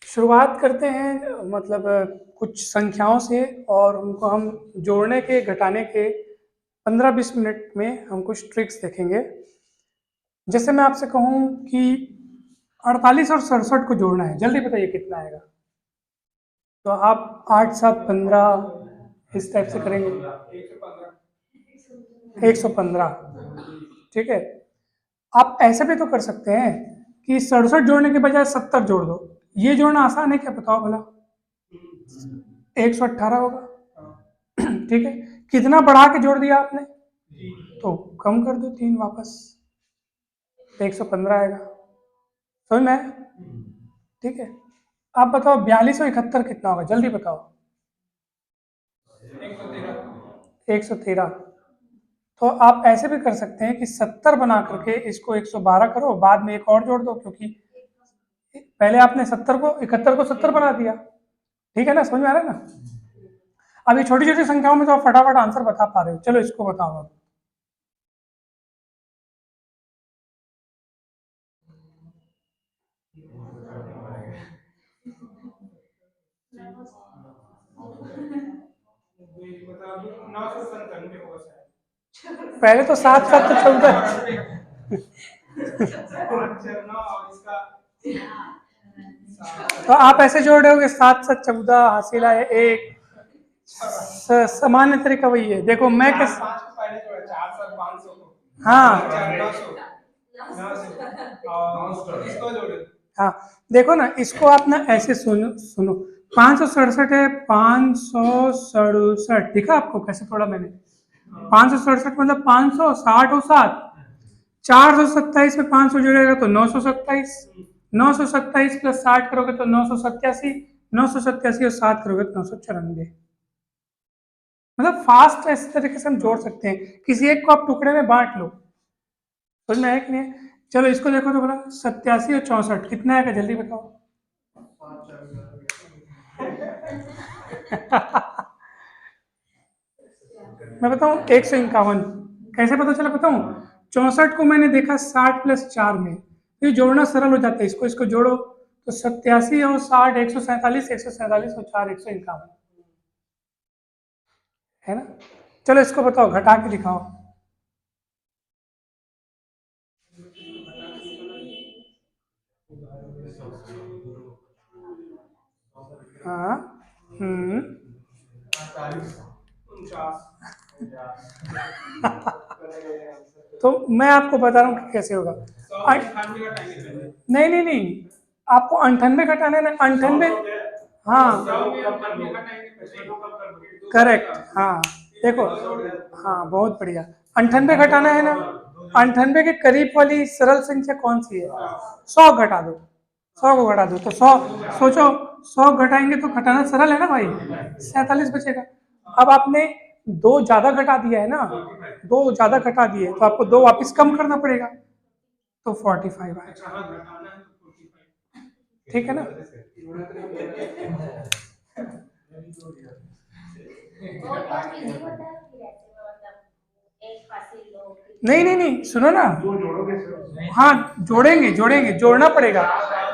शुरुआत करते हैं मतलब कुछ संख्याओं से और उनको हम जोड़ने के घटाने के 15-20 मिनट में हम कुछ ट्रिक्स देखेंगे। जैसे मैं आपसे कहूँ कि 48 और 67 को जोड़ना है, जल्दी बताइए कितना आएगा। तो आप 8 7 15 इस टाइप से करेंगे। 115। ठीक है। आप ऐसे भी तो कर सकते हैं कि 67 जोड़ने के बजाय 70 जोड़ दो। ये जोड़ना आसान है क्या, बताओ भला। 118 होगा। ठीक है। कितना बढ़ा के जोड़ दिया आपने, तो कम कर दो 3 वापस, तो 115 आएगा। समझ में आया? ठीक है। आप बताओ 4271 कितना होगा, जल्दी बताओ। 113। तो आप ऐसे भी कर सकते हैं कि 70 बना करके इसको 112 करो, बाद में एक और जोड़ दो, क्योंकि पहले आपने 70 को 71 को 70 बना दिया। ठीक है ना, समझ में आ रहा है ना। अब ये छोटी छोटी संख्याओं में तो आप फटाफट आंसर बता पा रहे हो। चलो इसको बताओ अब। पहले तो 7 7 तो 14। तो आप ऐसे जोड़ रहे हो कि 7 7 14 हासिल है एक। सामान्य तरीका वही है। देखो मैं कैसे, हाँ हाँ, देखो ना, इसको आप ना ऐसे सुनो सुनो। 567 है, 567। ठीक है, आपको कैसे तोड़ा मैंने। 567 मतलब 560 और 7, 427 में 500 जुड़ेगा तो 927। 927 प्लस 60 करोगे तो 987। 987 और 7 करोगे तो 994। मतलब फास्ट ऐसे तरीके से हम जोड़ सकते हैं। किसी एक को आप टुकड़े में बांट लो। समझ में आया कि नहीं? चलो इसको देखो तो बोला 87 और 64 कितना आएगा, जल्दी बताओ। मैं बताऊं 151। कैसे पता चला बताऊं। 64 को मैंने देखा 60 प्लस 4 में, ये जोड़ना सरल हो जाता है। इसको इसको जोड़ो तो 87 और 60 147, 147 और 4 151, है ना। चलो इसको बताओ, घटा के दिखाओ। हाँ। हम्म। तो मैं आपको बता रहा हूँ कि कैसे होगा। नहीं नहीं नहीं, आपको 98 घटाना है ना, 98। हाँ करेक्ट, हाँ। देखो, हाँ बहुत बढ़िया। 98 घटाना है ना, 98 के करीब वाली सरल संख्या कौन सी है। 100 घटा दो, 100 को घटा दो तो 100। सोचो, 100 घटाएंगे तो घटाना सरल है ना भाई, 47 बचेगा। अब आपने दो ज्यादा घटा दिया है ना, दो ज्यादा घटा दिए तो आपको दो वापस कम करना पड़ेगा, तो 45 आएगा। ठीक है ना। नहीं नहीं नहीं, सुनो ना। हाँ, जोड़ेंगे जोड़ेंगे, जोड़ना पड़ेगा।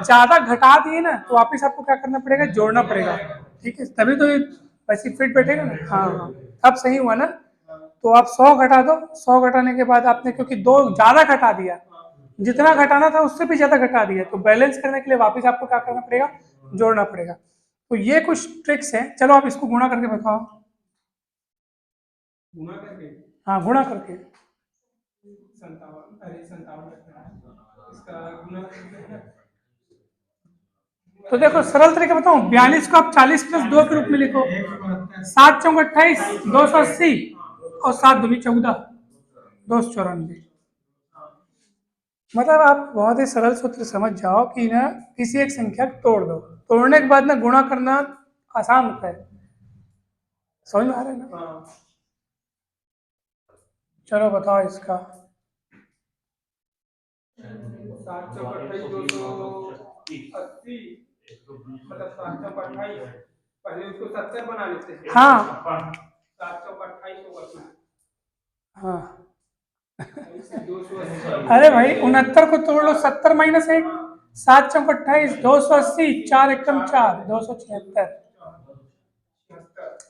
ज्यादा घटा दिए ना तो वापिस आपको क्या करना पड़ेगा, जोड़ना पड़ेगा। ठीक है, तभी तो ये वैसे फिट बैठेगा ना। हाँ हाँ, अब सही हुआ ना। तो आप 100 घटा दो। 100 घटाने के बाद आपने क्योंकि दो ज्यादा घटा दिया, जितना घटाना था उससे भी ज्यादा घटा दिया, तो बैलेंस करने के लिए वापिस आपको क्या करना पड़ेगा, जोड़ना पड़ेगा। तो ये कुछ ट्रिक्स हैं। चलो आप इसको गुणा करके बताओ। गुणा करके, हाँ गुणा करके। 57, अरे 57 रखना है इसका गुना। तो देखो सरल तरीका बताऊं, 42 को आप 40 प्लस 2 के रूप में लिखो। 7 चौक 28, 280 और 7 दूनी 14, 294। मतलब आप बहुत ही सरल सूत्र समझ जाओ कि ना, किसी एक संख्या को तोड़ दो, तोड़ने के बाद ना गुणा करना आसान होता है। समझ में आ रहा है ना। चलो बताओ इसका। 7 चौक 28, 280, मतलब 7 चौक 28, पहले उसको 70 बना लेते हैं। हाँ 7 चौक 28 होगा। हाँ। अरे भाई 69 को तोड़ लो, 70 माइनस 1, 7 चौक 28, 280, 4 एकम 4, 276।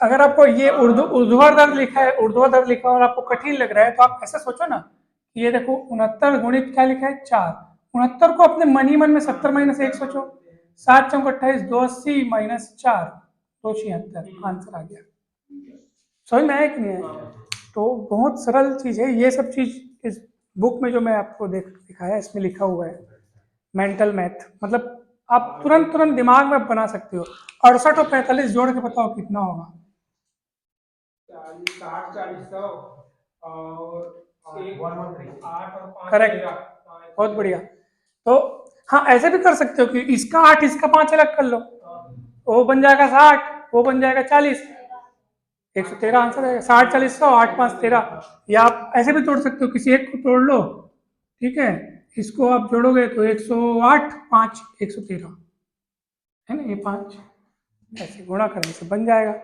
अगर आपको ये ऊर्ध्वाधर लिखा है, ऊर्ध्वाधर लिखा है और आपको कठिन लग रहा है तो आप ऐसा सोचो ना, ये देखो 69 गुणित क्या लिखा है 4, 69 को अपने मन ही मन में 70 माइनस 1 सोचो, 7 चौक 28, 280 माइनस 4, 276, आंसर आ गया। समझ में आया कि नहीं आया? तो बहुत सरल चीज है ये सब चीज, इस बुक में जो मैं आपको दिखाया इसमें लिखा हुआ है। मेंटल मैथ मतलब आप तुरंत तुरंत दिमाग में बना सकते हो। 68 और 45 जोड़ के बताओ कितना होगा? 8 करेक्ट, बहुत बढ़िया। तो हाँ ऐसे भी कर सकते हो कि इसका 8 इसका 5 अलग कर लो, वो बन जाएगा 60, वो बन जाएगा 40, 113 आंसर है। 60 40 100, 8 5 13। या आप ऐसे भी तोड़ सकते हो, किसी एक को तोड़ लो, ठीक है, इसको आप जोड़ोगे तो 108 5 113 है ना, ये 5 ऐसे गुणा करने से बन जाएगा।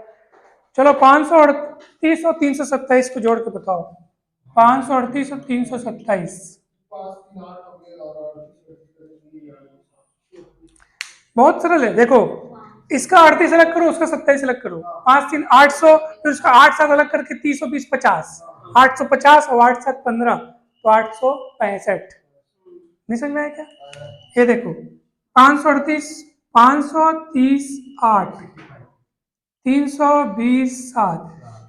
चलो 538 और 327 को जोड़ के बताओ। 538 और 327 बहुत सरल है। देखो इसका 38 अलग करो, उसका 27 अलग करो, 5 3 800, फिर उसका 8 7 अलग करके 320 50, 850 और 8 7 15, तो 865। नहीं समझ में आया क्या? ये देखो 538 530 8 320 7,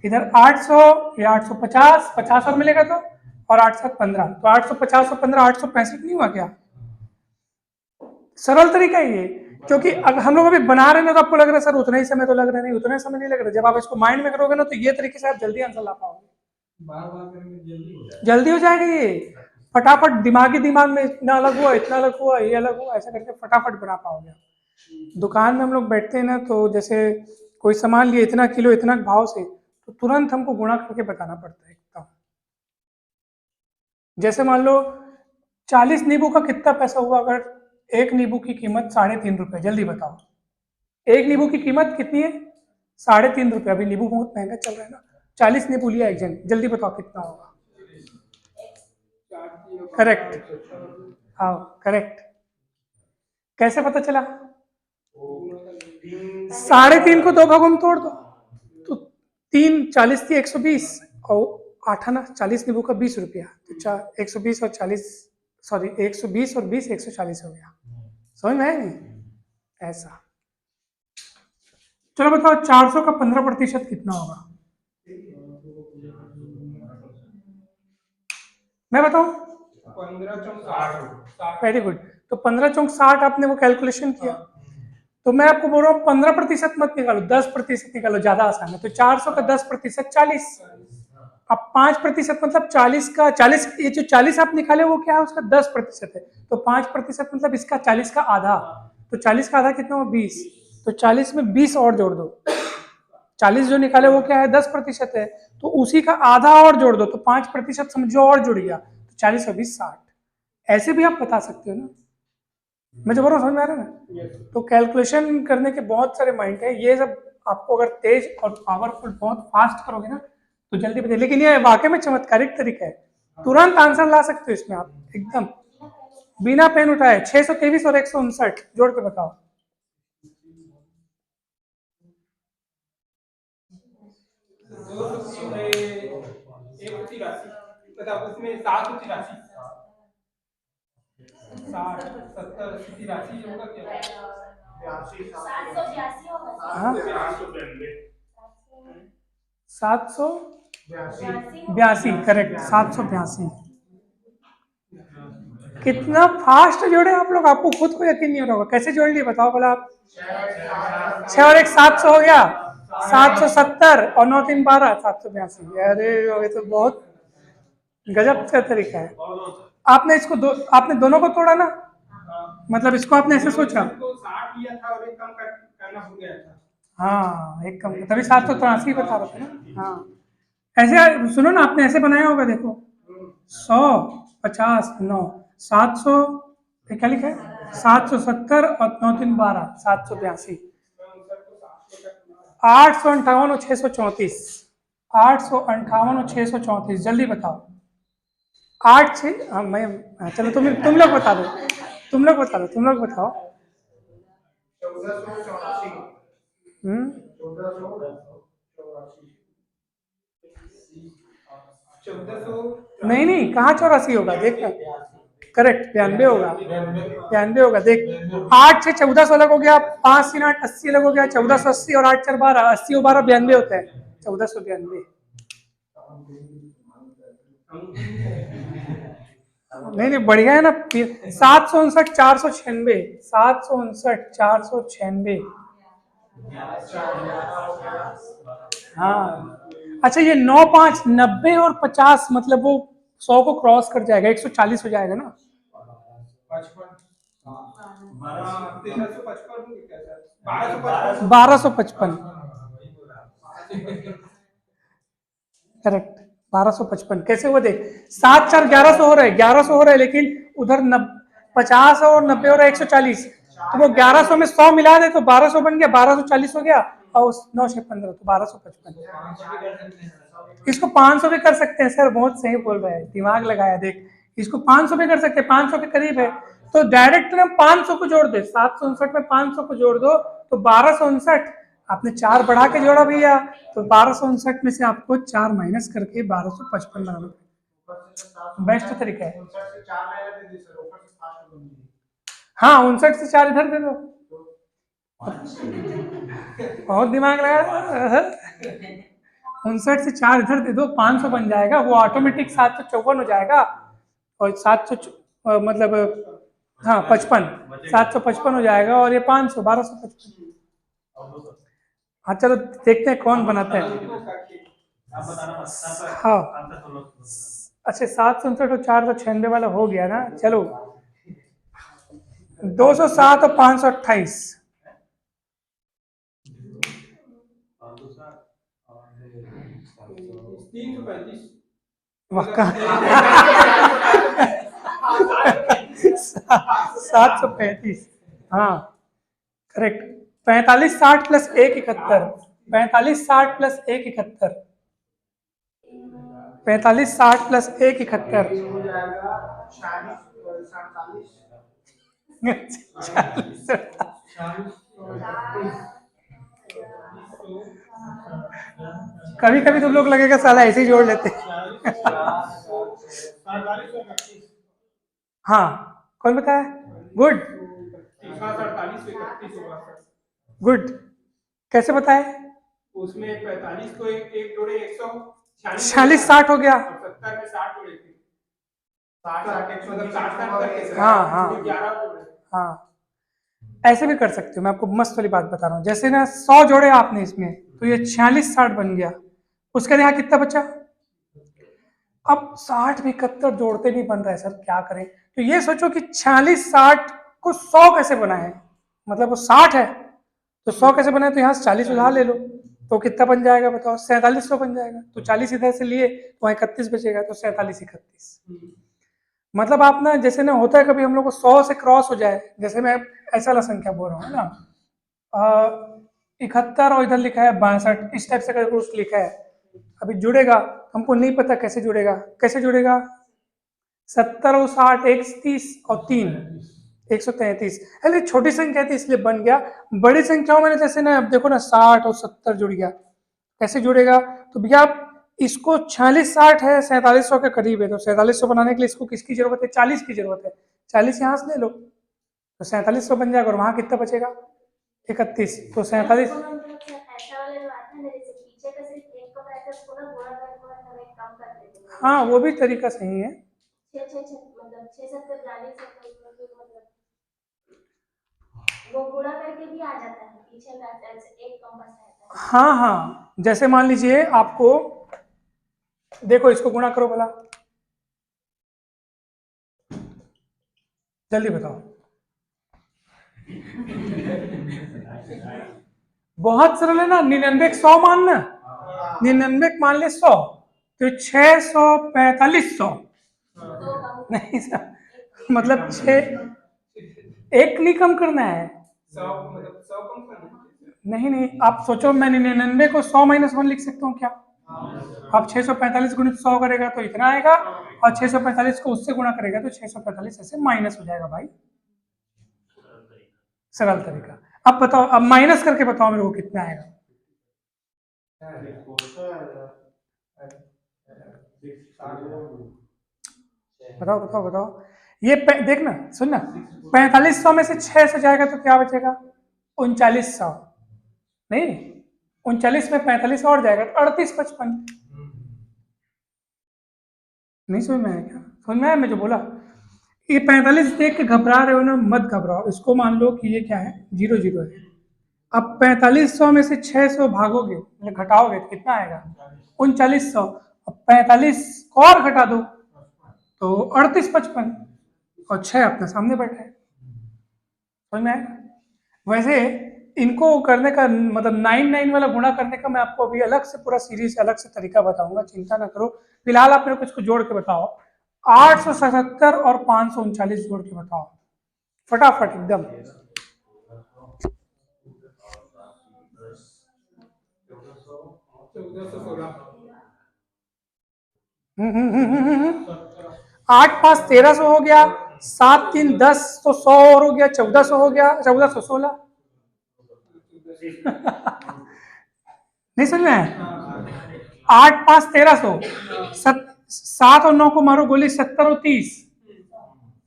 इधर 800 या 850 50 और मिलेगा तो, और 8 7 15, तो 850 और 15 865 नहीं हुआ क्या? सरल तरीका ये, क्योंकि अगर हम लोग अभी बना रहे हैं तो आपको लग रहा है सर उतना ही समय तो लग रहा है, नहीं उतना समय नहीं लग रहा। जब आप इसको माइंड में करोगे ना तो ये तरीके से आप जल्दी आंसर ला पाओगे, जल्दी हो जाएगा ये। फटाफट दिमाग में इतना अलग हुआ इतना अलग हुआ ये अलग हुआ, ऐसा करके फटाफट बना पाओगे। दुकान में हम लोग बैठते हैं ना, तो जैसे कोई सामान लिए इतना किलो इतना भाव से, तो तुरंत हमको गुणा करके बताना पड़ता है एकदम। जैसे मान लो 40 नींबू का कितना पैसा हुआ? अगर एक नींबू की कीमत 3.5 रुपए, जल्दी बताओ एक नींबू की कीमत कितनी है? 3.5 रुपए। अभी नींबू बहुत महंगा चल रहा है ना। 40 नींबू लिया एक जन, जल्दी बताओ कितना होगा? करेक्ट, हाँ करेक्ट। कैसे पता चला? 3.5 को 2 भागों में तोड़ दो, तो 3 40 थी 120 और 8 आना 40 नींबू का 20 रुपया, तो 120 और 40 सॉरी 120 और 20 140 हो गया। समझ में आया नहीं? ऐसा। चलो बताओ 400 का 15% कितना होगा? मैं बताऊं? 15 वेरी गुड। तो 15 चौक 60 आपने वो कैलकुलेशन किया, तो मैं आपको बोल रहा हूँ 15% मत निकालो, 10% निकालो, ज्यादा आसान है। तो 400 का 10% 40। अब 5% मतलब 40 का 40, ये जो 40 आप निकाले वो क्या है? उसका 10% है। तो 5% मतलब इसका 40 का आधा, तो 40 का आधा कितना हो? 20। तो 40 में 20 और जोड़ दो, 40 जो निकाले वो क्या है? 10% है, तो उसी का आधा और जोड़ दो, तो 5% समझो और जुड़ गया, तो 40 और 20 60। ऐसे भी आप बता सकते हो ना, मैं जो बोल रहा हूँ समझ में आ रहा है ना? तो कैलकुलेशन करने के बहुत सारे माइंड है, ये सब आपको अगर तेज और पावरफुल बहुत फास्ट करोगे ना तो जल्दी बता। लेकिन ये वाकई में चमत्कारिक तरीका है, तुरंत आंसर ला सकते हो इसमें आप एकदम बिना पेन उठाए। 623 और 159 जोड़ के बताओ। उसमें 783 60 70 80 होगा क्या? 782 करेक्ट, 782। कितना फास्ट जोड़े आप लोग, आपको खुद को यकीन नहीं हो रहा होगा। कैसे जोड़ लिए बताओ भला आप? 6 और 1 700 हो गया, 770 और 9 3 12, 782। अरे ये तो बहुत गजब का तरीका है। आपने इसको आपने दोनों को तोड़ा ना, मतलब इसको आपने ऐसे सोचा, 60 लिया था और एक कम करना भूल गया था। हाँ एक कम, तभी 783 बता रहा था ना। हाँ ऐसे सुनो ना, आपने ऐसे बनाया होगा, देखो 100 50 9 700, क्या लिखा है? 770 और 9 3 12, 782। 858 और 634, 858 और 634, जल्दी बताओ। 8 6 हाँ मैं, चलो तुम लोग बता दो। तुम लोग बता दो, तुम लोग बताओ। 1484। नहीं नहीं, कहाँ 84 होगा, देखना। करेक्ट, 92 होगा, 92 होगा। देख, 8 6 14 16 हो गया, 5 3 8 80 अलग हो गया, 1480 और 8 4 12 80 और 12 92 होता है, 1492। नहीं नहीं, बढ़िया है ना। 759 496, 759 496। हाँ, अच्छा ये 9 5 90 और 50, मतलब वो 100 को क्रॉस कर जाएगा, 140 हो जाएगा ना। 1255। करेक्ट, 1255। कैसे हुआ देख, 7 4 1100 हो रहा है, 1100 हो रहा है, लेकिन उधर 50 और 90 हो रहा है 140, तो वो 1100 में 100 मिला दे तो 1200 बन गया, 1240 हो गया, और 9 6 15 तो 1255। इसको 500 भी कर सकते हैं सर, बहुत सही बोल रहे हैं, दिमाग लगाया। देख, इसको 500 भी कर सकते हैं, 500 के करीब है, तो डायरेक्ट ना 500 को जोड़ दे, 759 में 500 को जोड़ दो तो 1259। आपने 4 बढ़ा के जोड़ा भैया, तो 1259 में से आपको 4 माइनस करके 1255 लगाना, बेस्ट तरीका है। हाँ, 59 से 4 इधर दे दो, बहुत दिमाग लगा। 59 से 4 इधर दे दो, 500 बन जाएगा, वो ऑटोमेटिक 754 हो जाएगा, और 700 मतलब हाँ 55, 755 हो जाएगा, और ये 500 1255। हाँ चलो देखते हैं कौन बनाता है। हाँ अच्छा, 759 और 496 वाला हो गया ना। चलो 207 और 528। वक्का 735। हाँ करेक्ट, 45 60 प्लस 1 71, 45 60 प्लस 1 71, 45 60 प्लस 1 71, कभी कभी तुम लोग लगेगा साला ऐसे ही जोड़ लेते। हाँ कौन बताया? गुड गुड, कैसे बताए? उसमें 45 को एक जोड़े 146 60 हो गया, 70 में 60 जोड़े थे, 60 हाँ हाँ हाँ, ऐसे भी कर सकते हो। मैं आपको मस्त वाली बात बता रहा हूँ, जैसे ना 100 जोड़े आपने इसमें, तो ये 46 60 बन गया, उसके यहाँ कितना बचा? अब 60 में 71 जोड़ते नहीं बन रहा है सर, क्या करें? तो ये सोचो कि 46 60 को 100 कैसे बनाए, मतलब वो 60 है तो 100 कैसे बनाए, तो यहाँ से 40 उधार ले लो, तो कितना बन जाएगा बताओ? 4700 बन जाएगा। तो 40 इधर से लिए तो 31 बचेगा, तो 47 31। मतलब आप ना, जैसे ना होता है कभी हम लोग को 100 से क्रॉस हो जाए, जैसे मैं ऐसा वाला संख्या बोल रहा हूँ ना, 71 और इधर लिखा है 62, इस टाइप से अगर कुछ लिखा है, अभी जुड़ेगा, हमको नहीं पता कैसे जुड़ेगा, कैसे जुड़ेगा? 70 और 60 130 और 3 133। अरे छोटी संख्या थी इसलिए बन गया, बड़ी संख्याओं में जैसे ना, अब देखो ना 60 और 70 जुड़ गया, कैसे जुड़ेगा? तो भैया आप इसको 46 60 है, 4700 के करीब है, तो 4700 बनाने के लिए इसको किसकी जरूरत है? 40 की जरूरत है, 40 यहाँ से ले लो, तो 4700 बन जाएगा, और वहां कितना बचेगा? 31, तो 47। हाँ वो भी तरीका सही है। वो गुणा करके भी आ जाता है, पीछे एक कम रहता है। हाँ हाँ, जैसे मान लीजिए आपको, देखो इसको गुणा करो भला, जल्दी बताओ। बहुत सरल है ना, 99 100 मानना, 99 मान ले 100, तो 645 100 नहीं सर, मतलब 6 एक नहीं कम करना है, 100 मतलब 100 कम करना। नहीं नहीं, आप सोचो, मैं 99 को 100 माइनस 1 लिख सकता हूँ क्या? आप 645 गुणित 100 करेगा तो इतना आएगा, और 645 को उससे गुणा करेगा तो 645 ऐसे माइनस हो जाएगा भाई। सरल तरीका। अब बताओ, अब माइनस करके बताओ मेरे को कितना आएगा। बताओ बताओ बताओ। ये देखना सुनना, 4500 में से 600 जाएगा तो क्या बचेगा? 3900। नहीं, 39 में 45 और जाएगा तो 3855। नहीं समझ में आया क्या? समझ में आया मैं जो बोला? ये 45 देख के घबरा रहे हो ना, मत घबराओ। इसको मान लो कि ये क्या है, 00 है। अब 4500 में से 600 भागोगे मतलब घटाओगे तो कितना आएगा? 3900। अब 45 और घटा दो तो 3855, और 6 अपने सामने बैठा है। समझ में आएगा? वैसे इनको करने का मतलब 99 वाला गुणा करने का मैं आपको अभी अलग से पूरा सीरीज अलग से तरीका बताऊंगा, चिंता ना करो। फिलहाल आप मेरे को इसको जोड़ के बताओ, 877 और 539 जोड़ के बताओ फटाफट एकदम। आठ पाँच 1300 हो गया, 7 3 10 तो 100 और हो गया, 1400 हो गया, 1416। नहीं समझ में? 8 5 1300, 7 और 9 को मारो गोली, 70 और 30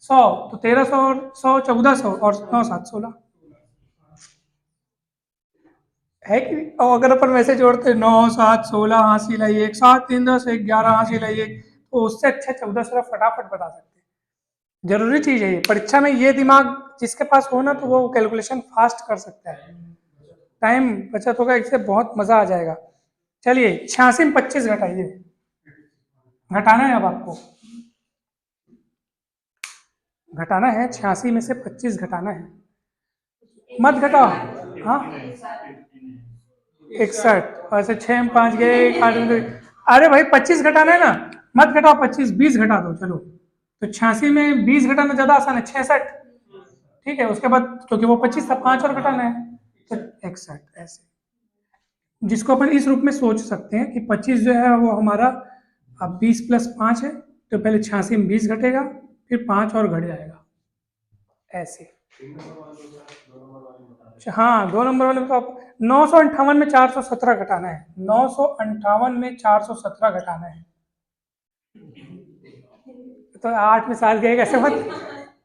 100, तो 1300 और 100 1400 और 9 7 16 है कि? और अगर अपन वैसे जोड़ते 9 7 16 हासिल है 1, 7 3 10 1 11 हासिल है 1, तो उससे अच्छा 1400 फटाफट बता सकते हैं। जरूरी चीज है ये, परीक्षा में ये दिमाग जिसके पास हो ना तो वो कैलकुलेशन फास्ट कर सकता है, टाइम बचत होगा, इससे बहुत मजा आ जाएगा। चलिए 86 में 25 घटाइए, घटाना है अब आपको, घटाना है 86 में से 25 घटाना है, मत घटाओ। हाँ 61, ऐसे 6 में 5 गए, 8 में 2। अरे भाई 25 घटाना है ना, मत घटाओ 25, 20 घटा दो चलो। तो 86 में 20 घटाना ज्यादा आसान है, 66। ठीक है, उसके बाद क्योंकि वो 25 था 5 और घटाना है तो 61। ऐसे जिसको अपन इस रूप में सोच सकते हैं कि 25 जो है वो हमारा अब 20 + 5 है, तो पहले 86 में 20 घटेगा, फिर 5 और घट जाएगा ऐसे। हाँ 2 नंबर वाले में तो आप 958 में 417 घटाना है, 958 में 417 घटाना है, तो 8 में 7 गएगा ऐसे मत।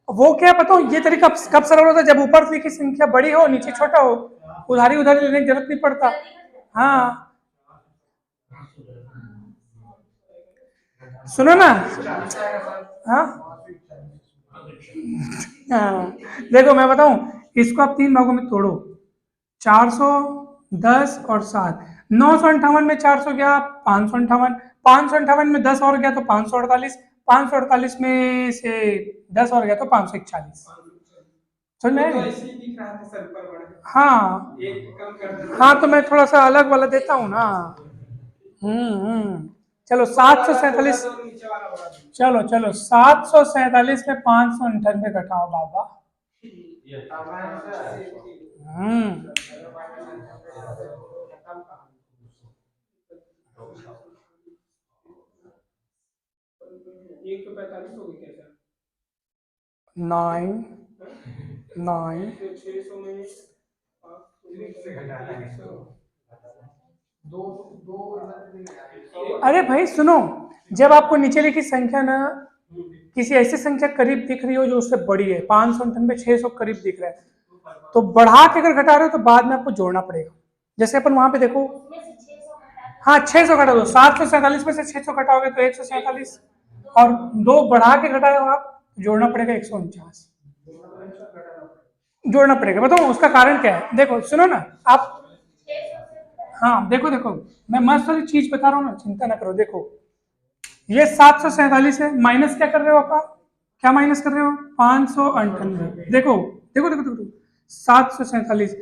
वो क्या पता हो ये तरीका कब सरल होता है, जब ऊपर की संख्या बड़ी हो नीचे छोटा हो, उधारी उधारी लेने की जरूरत नहीं पड़ता। हाँ सुनो ना, हाँ हाँ देखो मैं बताऊं, इसको आप 3 भागों में तोड़ो, 400 10 और 7, 958 में 400 गया 558, 558 में 10 और गया तो 548, 548 में से 10 और गया तो 541। समझ में आया? हाँ हाँ, तो मैं थोड़ा सा अलग वाला देता हूँ ना। चलो 747, चलो चलो 747 में 598 घटाओ बाबा। हम्म एक तो 45 हो गई कैसे? 9 9 600 में अरे भाई सुनो, जब आपको नीचे लिखी संख्या ना किसी ऐसी संख्या करीब दिख रही हो जो उससे बड़ी है, 598 600 करीब दिख रहा है, तो बढ़ा के अगर घटा रहे हो तो बाद में आपको जोड़ना पड़ेगा। जैसे अपन वहां पे देखो, हाँ 600 घटा दो, 747 में से 600 घटाओगे तो 147, और 2 बढ़ा के घटाए हो आप, जोड़ना पड़ेगा 149, जोड़ना पड़ेगा। बताओ उसका कारण क्या है, देखो सुनो ना आप, हाँ देखो देखो, मैं मस्त वाली चीज बता रहा हूँ ना, चिंता ना करो। देखो ये 747 है, माइनस क्या कर रहे हो आप, क्या माइनस कर रहे हो? 598। देखो देखो देखो देखो 747,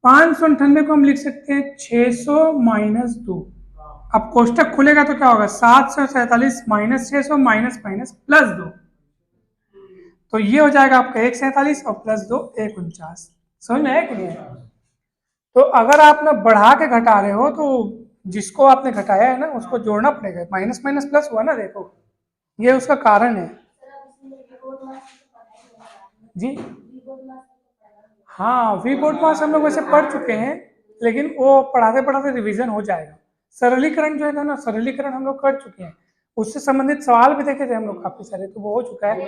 598 को हम लिख सकते हैं 600 - 2। अब कोष्टक खुलेगा तो क्या होगा, 747 - 600 माइनस माइनस प्लस 2, तो ये हो जाएगा आपका 147 और प्लस 2 149। समझ में आया कि नहीं? तो अगर आप ना बढ़ा के घटा रहे हो तो जिसको आपने घटाया है ना उसको जोड़ना पड़ेगा, माइनस माइनस प्लस हुआ ना, देखो ये उसका कारण है जी। हाँ, वी बोर्ड मास हम लोग वैसे पढ़ चुके हैं, लेकिन वो पढ़ाते पढ़ाते रिवीजन हो जाएगा। सरलीकरण जो है ना, सरलीकरण हम लोग कर चुके हैं, उससे संबंधित सवाल भी देखे थे हम लोग काफी सारे, तो वो हो चुका है।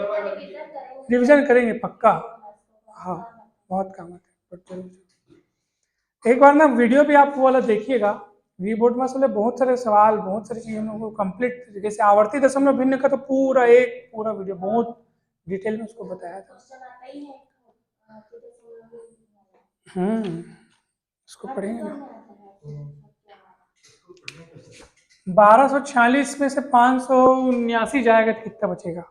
रिवीजन करेंगे पक्का। हाँ, बहुत काम आता है। एक बार ना वीडियो भी आप वो वाला देखिएगा, वी बोर्ड मास वाले बहुत सारे सवाल, बहुत सारी चीजें हम लोग को कंप्लीट तरीके से, आवर्ती दशमलव भिन्न का तो पूरा वीडियो बहुत डिटेल में उसको बताया था। उसको पढ़ेंगे ना। 1246 में से 579 जाएगा तो कितना बचेगा?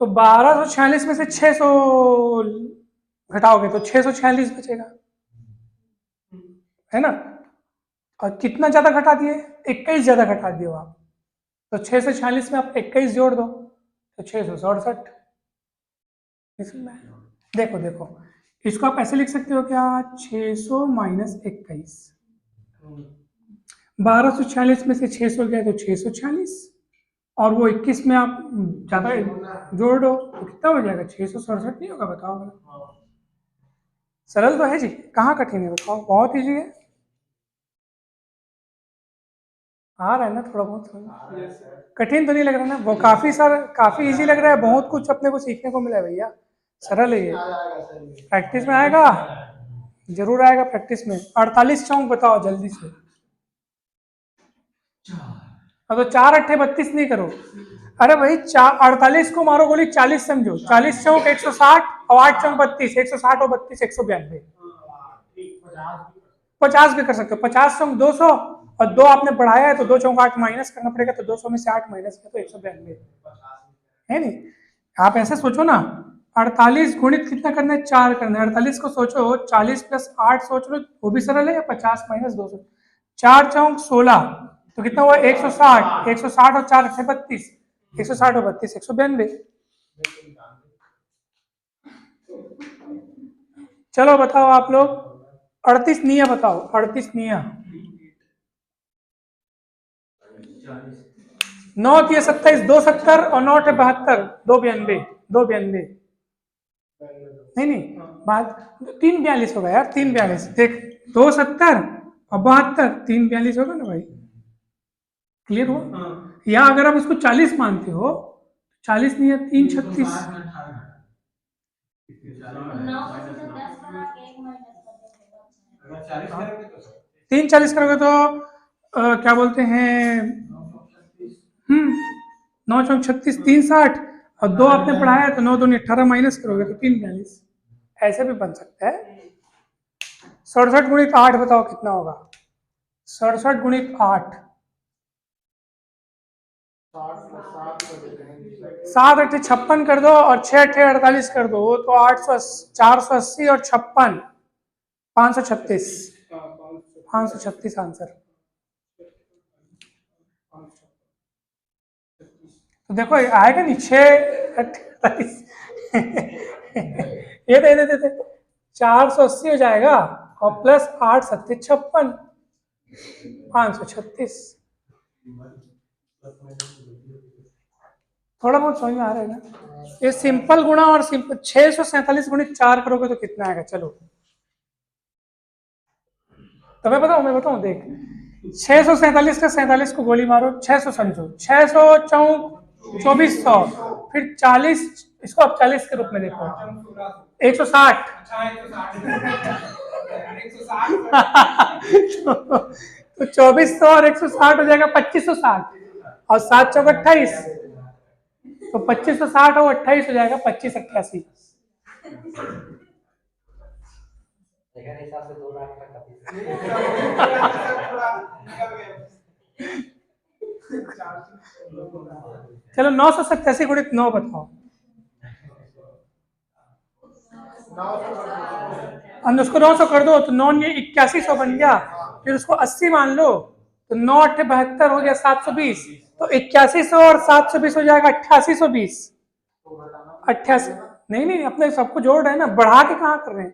तो 1246 में से 600 घटाओगे तो 646 बचेगा, है ना? और कितना ज्यादा घटा दिए? 21 ज्यादा घटा दिए हो आप, तो 646 में आप 21 जोड़ दो तो 667। इसमें देखो देखो, इसको आप ऐसे लिख सकते हो क्या, 600 माइनस 21, 1246 में से 600 गया तो 646, और वो 21 में आप ज्यादा जोड़ दो तो कितना हो जाएगा? 667 नहीं होगा? बताओ। सरल तो है जी, कहाँ कठिन है बताओ, बहुत ईजी है। आ रहा है ना थोड़ा बहुत समझ? कठिन तो नहीं लग रहा ना? वो काफी इजी लग रहा है, बहुत कुछ अपने को सीखने को मिला है भैया, सरल है ये। प्रैक्टिस में आएगा, जरूर आएगा प्रैक्टिस में। 48 चौक बताओ जल्दी से। अब तो 4 अट्ठे 32 नहीं करो, अरे भाई 48 को मारो गोली 40 समझो, 40 चौक 160 और 8 चौक 32, 160 और 32 192। 50 भी कर सकते हो, 50 चौक 200 और 2 आपने बढ़ाया है तो 2 चौक 8 माइनस करना पड़ेगा, तो 200 में से 8 माइनस किया तो 192, है नहीं? आप ऐसे सोचो ना, 48 गुणित कितना करना है? 4 करना है। 48 को सोचो 40 प्लस 8 सोच लो, वो भी सरल है, या 50 माइनस 200, 4 चौक 16 तो कितना हुआ? 160, 160 और 4 अट्ठे 32, 160 और 32 192। चलो बताओ आप लोग, 38 निया बताओ, 38 निया। 9 की 27, 2 70 और 9 72, 292, 292। नहीं नहीं, बात 342 होगा यार, 342 देख, 270 और 72, 342 होगा ना भाई, क्लियर हो? या अगर आप इसको 40 मानते हो, 40 नहीं है 336, 340 करोगे तो क्या बोलते हैं, 9 चौक 36, 360 और 2 आपने पढ़ाया तो 9 दूनी 18 माइनस करोगे तो 342, ऐसे भी बन सकता है। 67 गुणित 8 बताओ कितना होगा? 67 गुणित 8, 7 अट्ठे 56 कर दो और 6 अट्ठे 48 कर दो तो 480 और 56, 536, 536 आंसर। तो देखो आएगा नहीं, 6 48 ये दे 480 हो जाएगा और प्लस 8 सत्ते 56, 536। थोड़ा बहुत समझ में आ रहा है ना? ये सिंपल गुणा और सिंपल 647 गुणित 4 करोगे तो कितना आएगा? चलो तो मैं बताऊं देख, 647 का 47 को गोली मारो, 600 समझो, 600 चौक 2400, फिर 40, इसको आप 40 के रूप में देखो, 160 तो 2400 और 160 हो जाएगा 2560 और 7 चौक 28, तो 2560 और 28 हो जाएगा 2588। चलो 987 गुणित 9 बताओ, हम उसको 900 कर दो तो 9 ये 8100 बन गया, फिर उसको 80 मान लो तो 9 अट्ठे 72 हो गया 720, तो 8100 और 720 हो जाएगा 8820। 88 नहीं अपने सबको जोड़ रहे हैं ना, बढ़ा के कहाँ कर रहे हैं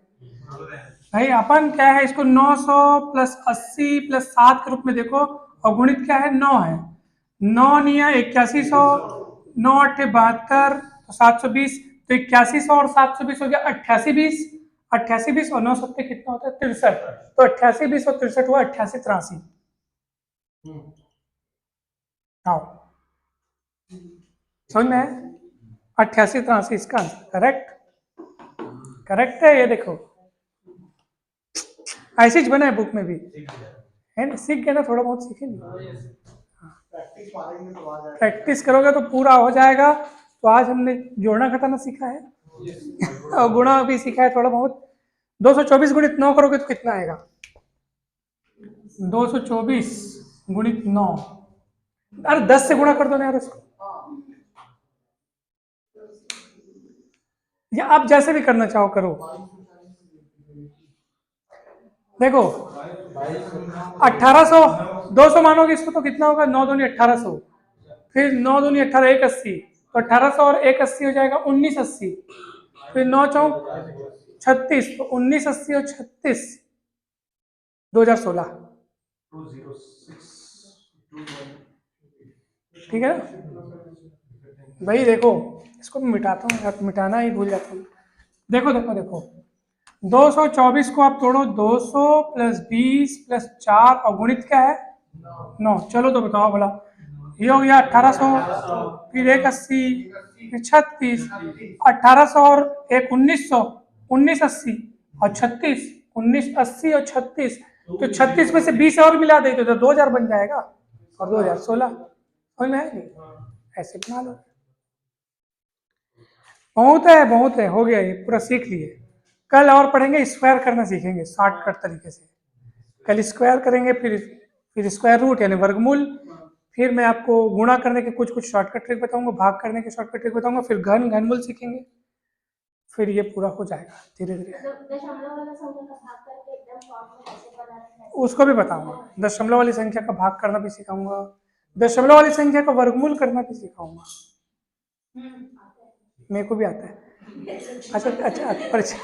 भाई? अपन क्या है, इसको 900 प्लस 80 प्लस 7 के रूप में देखो, और गुणित क्या है? 9 है, 9 निया 8100, 9 अट्ठे 72, तो 720, तो 8100 और 720 हो गया 8820, 8820 और 9 सत्ते कितना होता है 63, तो 8820 और 63 हुआ 8883। आओ समझ में है, 8883 इसका आंसर करेक्ट, करेक्ट है। ये देखो ऐसी बना है बुक में भी है ना, सीख गए ना, थोड़ा बहुत सीखेंगे, प्रैक्टिस करोगे तो पूरा हो जाएगा। तो आज हमने जोड़ना घटाना सीखा है और गुणा भी सीखा है थोड़ा बहुत। 224 गुणित 9 करोगे तो कितना आएगा, 224 गुणित 9, अरे 10 से गुणा कर दो ना यार उसको, या आप जैसे भी करना चाहो करो। देखो 1800, 200 मानोगे इसको तो कितना होगा, 9 दूनी 1800, फिर 9 दूनी 18, 180, तो 1800 और 180 हो जाएगा 1980, फिर 9 चौक 36, तो 1980 और 36 2016, ठीक है भाई। देखो इसको मैं मिटाता हूँ यार, मिटाना ही भूल जाता हूँ। देखो देखो देखो 224 को आप तोड़ो, 200 प्लस 20 प्लस 4 और गुणित क्या है 9, चलो तो बताओ भला, ये हो गया 1800, फिर 180, फिर 36, 1800 और एक 1900, 1980 और 36, 1980 और 36, तो 36 में से 20 और मिला दे तो 2000 बन जाएगा और 2016, समझ में आएगी, ऐसे बना लो। बहुत है, हो गया, ये पूरा सीख लिए। कल और पढ़ेंगे, स्क्वायर करना सीखेंगे शॉर्टकट तरीके से, कल स्क्वायर करेंगे, फिर स्क्वायर रूट यानी वर्गमूल, फिर मैं आपको गुणा करने के कुछ शॉर्टकट ट्रिक बताऊंगा, भाग करने के शॉर्टकट ट्रिक बताऊंगा, फिर घनमूल सीखेंगे, फिर ये पूरा हो जाएगा धीरे धीरे। उसको भी बताऊंगा, दशमलव वाली संख्या का भाग करना भी सिखाऊंगा, दशमलव वाली संख्या का वर्गमूल करना भी सिखाऊंगा, मेरे को भी आता है। अच्छा अच्छा, अच्छा